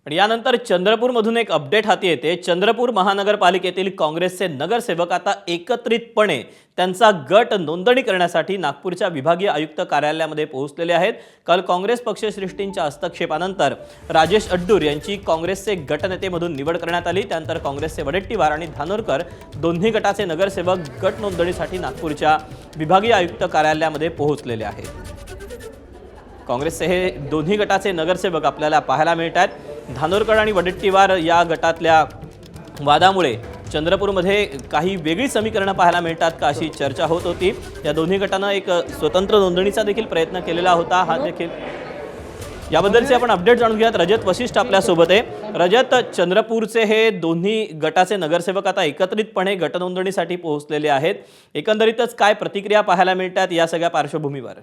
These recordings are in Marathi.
आणि यानंतर चंद्रपूरमधून एक अपडेट हाती येते। चंद्रपूर महानगरपालिकेतील काँग्रेसचे नगरसेवक आता एकत्रितपणे त्यांचा गट नोंदणी करण्यासाठी नागपूरच्या विभागीय आयुक्त कार्यालयामध्ये पोहोचलेले आहेत। काल काँग्रेस पक्षश्रेष्ठींच्या हस्तक्षेपानंतर राजेश अड्डूर यांची काँग्रेसचे गटनेतेमधून निवड करण्यात आली। त्यानंतर काँग्रेसचे वडेट्टीवार आणि धानोरकर दोन्ही गटाचे नगरसेवक गट नोंदणीसाठी नागपूरच्या विभागीय आयुक्त कार्यालयामध्ये पोहोचलेले आहेत। काँग्रेसचे हे दोन्ही गटाचे नगरसेवक आपल्याला पाहायला मिळतात। धानोरकर आणि वडेट्टीवार या गटातल्या वादामुळे चंद्रपूरमध्ये काही वेगळी समीकरणं पाहायला मिळतात का अशी चर्चा होत होती। या दोन्ही गटांना एक स्वतंत्र नोंदणीचा देखील प्रयत्न केलेला होता। हा देखील याबद्दलचे आपण अपडेट जाणून घेऊयात। रजत वशिष्ठ आपल्या सोबत आहे। रजत, चंद्रपूरचे हे दोन्ही गटाचे नगरसेवक आता एकत्रितपणे गटनोंदणीसाठी पोहोचलेले आहेत। एकंदरीतच काय प्रतिक्रिया पाहायला मिळतात या सगळ्या पार्श्वभूमीवर?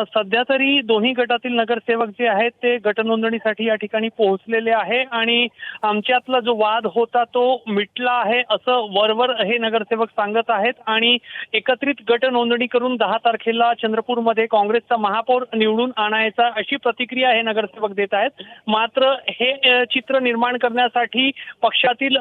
सध्या तरी दोन्ही गटातील नगरसेवक जे आहेत ते गटनोंदणीसाठी या ठिकाणी पोहोचलेले आहे आणि आमच्यातला जो वाद होता तो मिटला आहे असं वरवर हे नगरसेवक सांगत आहेत। आणि एकत्रित गटनोंदणी करून 10 तारखेला चंद्रपूरमध्ये काँग्रेसचा महापौर निवडून आणायचा अशी प्रतिक्रिया हे नगरसेवक देत आहेत। मात्र हे चित्र निर्माण करण्यासाठी पक्षातील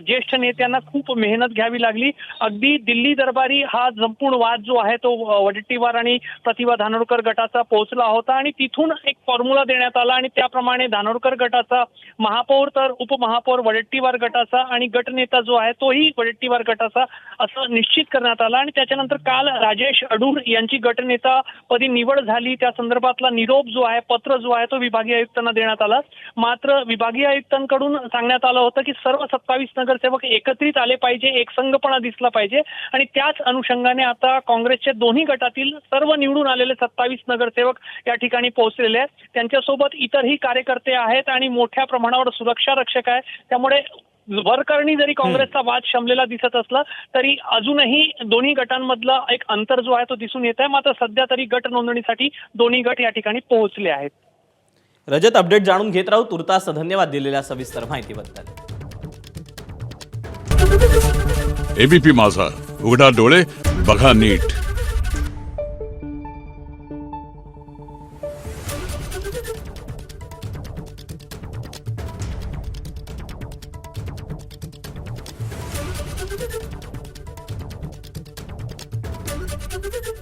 ज्येष्ठ नेत्यांना खूप मेहनत घ्यावी लागली। अगदी दिल्ली दरबारी हा संपूर्ण वाद जो आहे तो वडेट्टीवार आणि प्रतिभा धानोरकर गटाचा पोहोचला होता आणि तिथून एक फॉर्म्युला देण्यात आला आणि त्याप्रमाणे धानोरकर गटाचा महापौर तर उपमहापौर वडेट्टीवार गटाचा आणि गटनेता जो आहे तोही वडेट्टीवार गटाचा असं निश्चित करण्यात आला। आणि त्याच्यानंतर काल राजेश अडूर यांची गटनेता पदी निवड झाली। त्या संदर्भातला निरोप जो आहे, पत्र जो आहे तो विभागीय आयुक्तांना देण्यात आला। मात्र विभागीय आयुक्तांकडून सांगण्यात आलं होतं की सर्व 27 नगरसेवक एकत्रित आले पाहिजे, एकसंघपणा दिसला पाहिजे आणि त्याच अनुषंगाने आता काँग्रेसच्या दोन्ही गटातील सर्व निवडून आलेले 27 नगरसेवक या ठिकाणी पोहोचलेले आहेत। त्यांच्यासोबत इतरही कार्यकर्ते आहेत आणि मोठ्या प्रमाणावर सुरक्षा रक्षक आहे। त्यामुळे वरकरणी जरी काँग्रेसचा वाद शमलेला दिसत असला तरी अजूनही दोन्ही गटांमधला एक अंतर जो आहे तो दिसून येत आहे। मात्र सध्या तरी गट नोंदणीसाठी दोन्ही गट या ठिकाणी पोहोचले आहेत। रजत, अपडेट जाणून घेत राहू। तुर्तास धन्यवाद दिलेल्या सविस्तर माहितीबद्दल। एबीपी माझा, उघडा डोळे बघा नीट। Thank you.